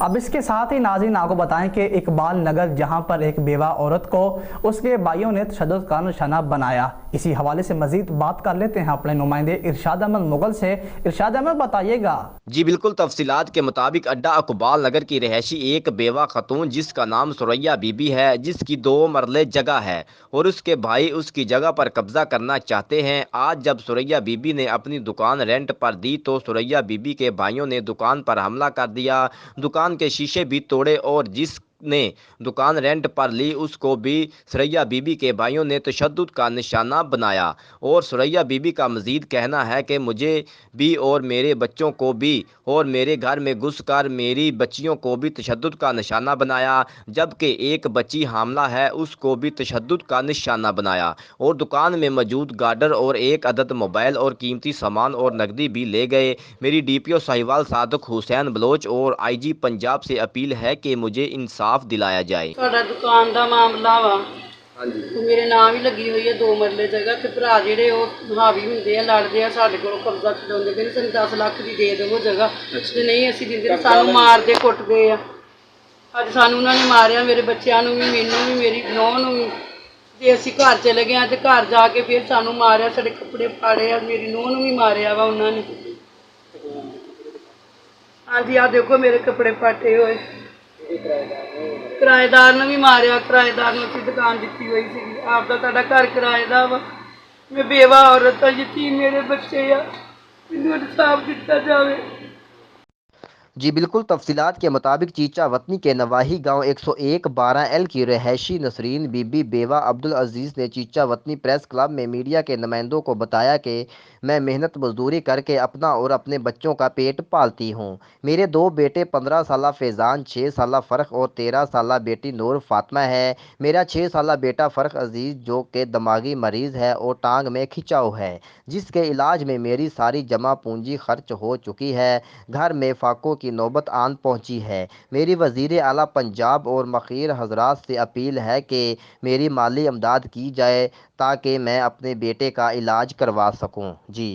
اب اس کے ساتھ ہی ناظرین آپ کو بتائیں کہ اقبال نگر جہاں پر ایک بیوہ عورت کو اس کے بھائیوں نے تشدد کا نشانہ بنایا، اسی حوالے سے مزید بات کر لیتے ہیں اپنے نمائندے ارشاد احمد مغل سے۔ ارشاد احمد بتائیے گا۔ جی بالکل، تفصیلات کے مطابق اڈا اقبال نگر کی رہائشی ایک بیوہ خاتون جس کا نام ثریا بی بی ہے، جس کی 2 مرلے جگہ ہے اور اس کے بھائی اس کی جگہ پر قبضہ کرنا چاہتے ہیں۔ آج جب ثریا بی بی نے اپنی دکان رینٹ پر دی تو ثریا بی بی کے بھائیوں نے دکان پر حملہ کر دیا، دکان کے شیشے بھی توڑے اور جس نے دکان رینٹ پر لی اس کو بھی ثریا بی بی کے بھائیوں نے تشدد کا نشانہ بنایا۔ اور ثریا بی بی کا مزید کہنا ہے کہ مجھے بھی اور میرے بچوں کو بھی اور میرے گھر میں گھس کر میری بچیوں کو بھی تشدد کا نشانہ بنایا، جبکہ ایک بچی حاملہ ہے اس کو بھی تشدد کا نشانہ بنایا اور دکان میں موجود گارڈر اور 1 عدد موبائل اور قیمتی سامان اور نقدی بھی لے گئے۔ میری ڈی پی او ساہیوال صادق حسین بلوچ اور آئی جی پنجاب سے اپیل ہے کہ مجھے انصاف دلایا جائے۔ ਸਾਡਾ ਦੁਕਾਨ ਦਾ ਮਾਮਲਾ ਵਾ। ਮੇਰੇ ਨਾਂ ਵੀ ਲੱਗੀ ਹੋਈ ਹੈ 2 ਮਰਲੇ ਜਗ੍ਹਾ ਤੇ ਭਰਾ ਜਿਹੜੇ ਉਹ ਹਾਵੀ ਹੁੰਦੇ ਆ, ਲੜਦੇ ਆ, ਸਾਡੇ ਕੋਲੋਂ ਕਬਜ਼ਾ ਛਡਾਉਂਦੇ, ਕਹਿੰਦੇ ਸਾਨੂੰ 10 ਲੱਖ ਦੀ ਦੇ ਦੇਵੋ ਜਗ੍ਹਾ, ਤੇ ਨਹੀਂ ਅਸੀਂ ਦਿੰਦੇ ਤਾਂ ਸਾਨੂੰ ਮਾਰਦੇ ਕੁੱਟਦੇ ਆ। ਅੱਜ ਸਾਨੂੰ ਉਹਨਾਂ ਨੇ ਮਾਰਿਆ, ਮੇਰੇ ਬੱਚਿਆਂ ਨੂੰ ਵੀ, ਮੈਨੂੰ ਵੀ, ਮੇਰੀ ਨੂੰਹ ਨੂੰ ਵੀ। ਜੇ ਅਸੀਂ ਘਰ ਚਲੇ ਗਏ ਤੇ ਘਰ ਜਾ ਕੇ ਫਿਰ ਸਾਨੂੰ ਮਾਰਿਆ, ਸਾਡੇ ਕੱਪੜੇ ਫਾੜੇ ਆ, ਮੇਰੀ ਨੂੰਹ ਨੂੰ ਵੀ ਮਾਰਿਆ ਵਾ ਉਹਨਾਂ ਨੇ। ਹਾਂਜੀ ਆਹ ਦੇਖੋ ਮੇਰੇ ਕੱਪੜੇ ਪਾਟੇ ਹੋਏ। ਕਿਰਾਏਦਾਰ ਨੂੰ ਵੀ ਮਾਰਿਆ, ਕਿਰਾਏਦਾਰ ਨੂੰ ਅਸੀਂ ਦੁਕਾਨ ਦਿੱਤੀ ਹੋਈ ਸੀਗੀ, ਆਪਦਾ ਸਾਡਾ ਘਰ ਕਿਰਾਏ ਦਾ ਵਾ। ਮੈਂ ਬੇਵਾ ਔਰਤ ਆ, ਯਤੀਮ ਮੇਰੇ ਬੱਚੇ ਆ, ਮੈਨੂੰ ਇਨਸਾਫ ਦਿੱਤਾ ਜਾਵੇ। جی بالکل، تفصیلات کے مطابق چیچا وطنی کے نواحی گاؤں 101/12L کی رہائشی نسرین بی بی بیوہ عبدالعزیز نے چیچا وطنی پریس کلب میں میڈیا کے نمائندوں کو بتایا کہ میں محنت مزدوری کر کے اپنا اور اپنے بچوں کا پیٹ پالتی ہوں۔ میرے 2 بیٹے 15 سالہ فیضان، 6 سالہ فرق اور 13 سالہ بیٹی نور فاطمہ ہے۔ میرا 6 سالہ بیٹا فرق عزیز جو کہ دماغی مریض ہے اور ٹانگ میں کھچاؤ ہے، جس کے علاج میں میری ساری جمع پونجی خرچ ہو چکی ہے۔ گھر میں فاقوں کی نوبت آن پہنچی ہے۔ میری وزیر اعلیٰ پنجاب اور مخیر حضرات سے اپیل ہے کہ میری مالی امداد کی جائے تاکہ میں اپنے بیٹے کا علاج کروا سکوں۔ جی